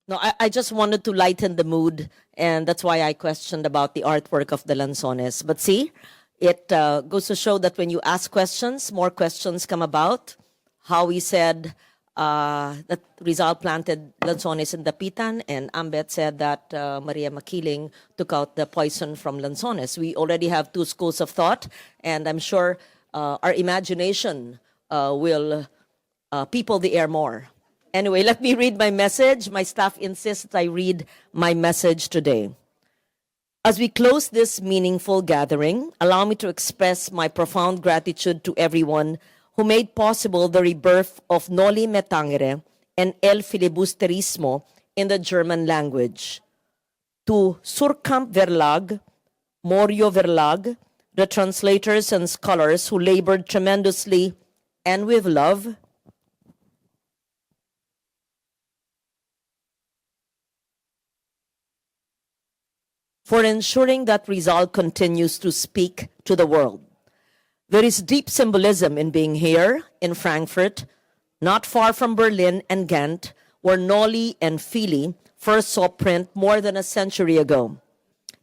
No, I just wanted to lighten the mood, and that's why I questioned about the artwork of the Lanzones. But see, it goes to show that when you ask questions, more questions come about. How we said that Rizal planted Lanzones in Dapitan, and Ambet said that Maria Makiling took out the poison from Lanzones. We already have two schools of thought, and I'm sure our imagination will people the air more. Anyway, let me read my message. My staff insists that I read my message today. As we close this meaningful gathering, allow me to express my profound gratitude to everyone who made possible the rebirth of Noli and Tangere and El Filibusterismo in the German language. To Suhrkamp Verlag, Morio Verlag, the translators and scholars who labored tremendously and with love, for ensuring that Rizal continues to speak to the world. There is deep symbolism in being here in Frankfurt, not far from Berlin and Ghent, where Noli and Fili first saw print more than a century ago.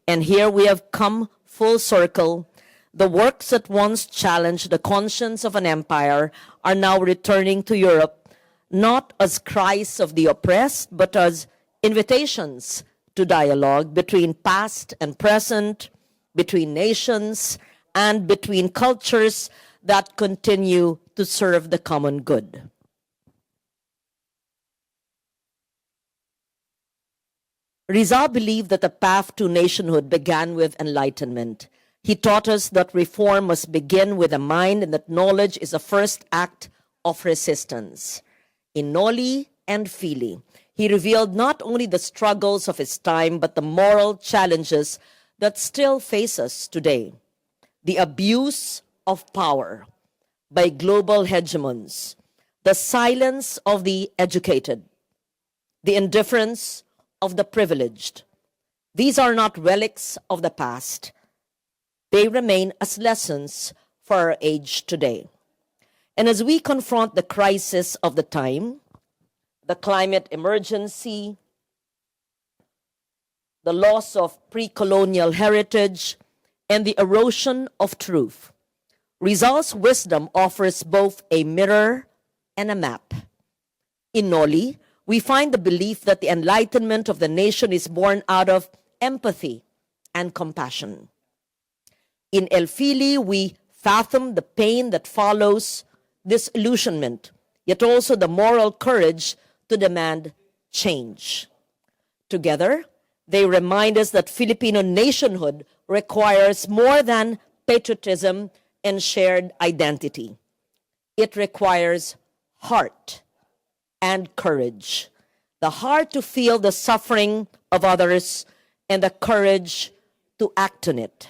And here we have come full circle. The works that once challenged the conscience of an empire are now returning to Europe, not as cries of the oppressed, but as invitations to dialogue between past and present, between nations, and between cultures that continue to serve the common good. Rizal believed that the path to nationhood began with enlightenment. He taught us that reform must begin with the mind and that knowledge is the first act of resistance. In Noli and Fili, he revealed not only the struggles of his time, but the moral challenges that still face us today. The abuse of power by global hegemons, the silence of the educated, the indifference of the privileged. These are not relics of the past. They remain as lessons for our age today. And as we confront the crisis of the time, the climate emergency, the loss of pre-colonial heritage, and the erosion of truth, Rizal's wisdom offers both a mirror and a map. In Noli, we find the belief that the enlightenment of the nation is born out of empathy and compassion. In El Fili, we fathom the pain that follows disillusionment, yet also the moral courage to demand change. Together, they remind us that Filipino nationhood requires more than patriotism and shared identity. It requires heart and courage. The heart to feel the suffering of others and the courage to act on it.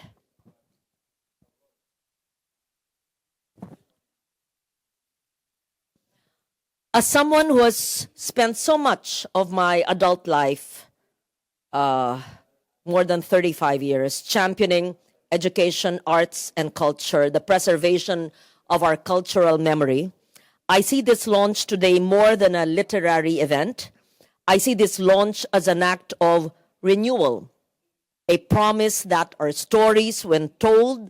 As someone who has spent so much of my adult life, more than 35 years, championing education, arts, and culture, the preservation of our cultural memory, I see this launch today more than a literary event. I see this launch as an act of renewal, a promise that our stories, when told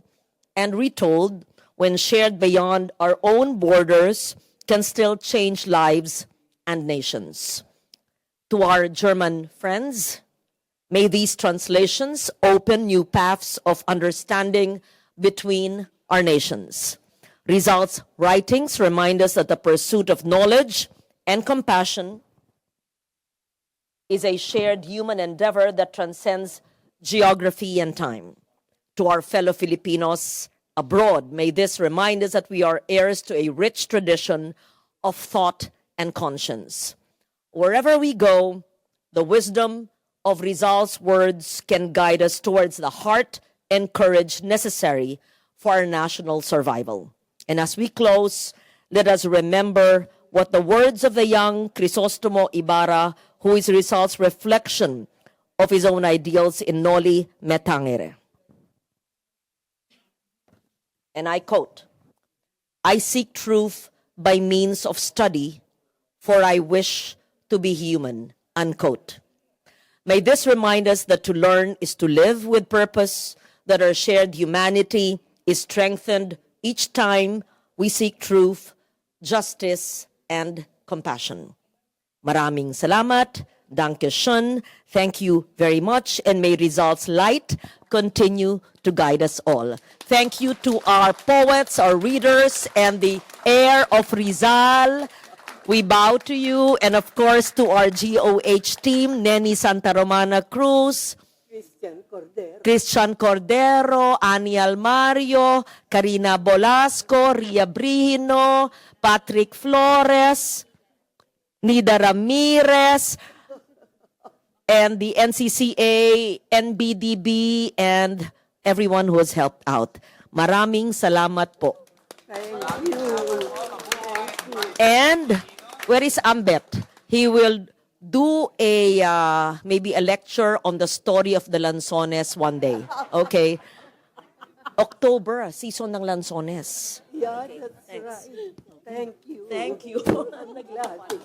and retold, when shared beyond our own borders, can still change lives and nations. To our German friends, may these translations open new paths of understanding between our nations. Rizal's writings remind us that the pursuit of knowledge and compassion is a shared human endeavor that transcends geography and time. To our fellow Filipinos abroad, may this remind us that we are heirs to a rich tradition of thought and conscience. Wherever we go, the wisdom of Rizal's words can guide us towards the heart and courage necessary for our national survival. And as we close, let us remember what the words of the young Crisostomo Ibarra, who is Rizal's reflection of his own ideals in Noli and Tangere. And I quote, "I seek truth by means of study, for I wish to be human. unquote. May this remind us that to learn is to live with purpose, that our shared humanity is strengthened each time we seek truth, justice, and compassion. Maraming salamat. Danke schön. Thank you very much. And may Rizal's light continue to guide us all. Thank you to our poets, our readers, and the heir of Rizal. We bow to you. And of course to our GOH team, Neni Santa Romana Cruz, Christian Cordero, Ani Almario, Karina Bolasco, Ria Brino, Patrick Flores, Nida Ramirez, and the NCCA, NBDB, and everyone who has helped out. Maraming salamat po. Thank you. And where is Ambet? He will do a maybe a lecture on the story of the Lanzones one day. Okay. October, season ng Lanzones. Yeah, that's right. Thank you. Thank you. Naglahat.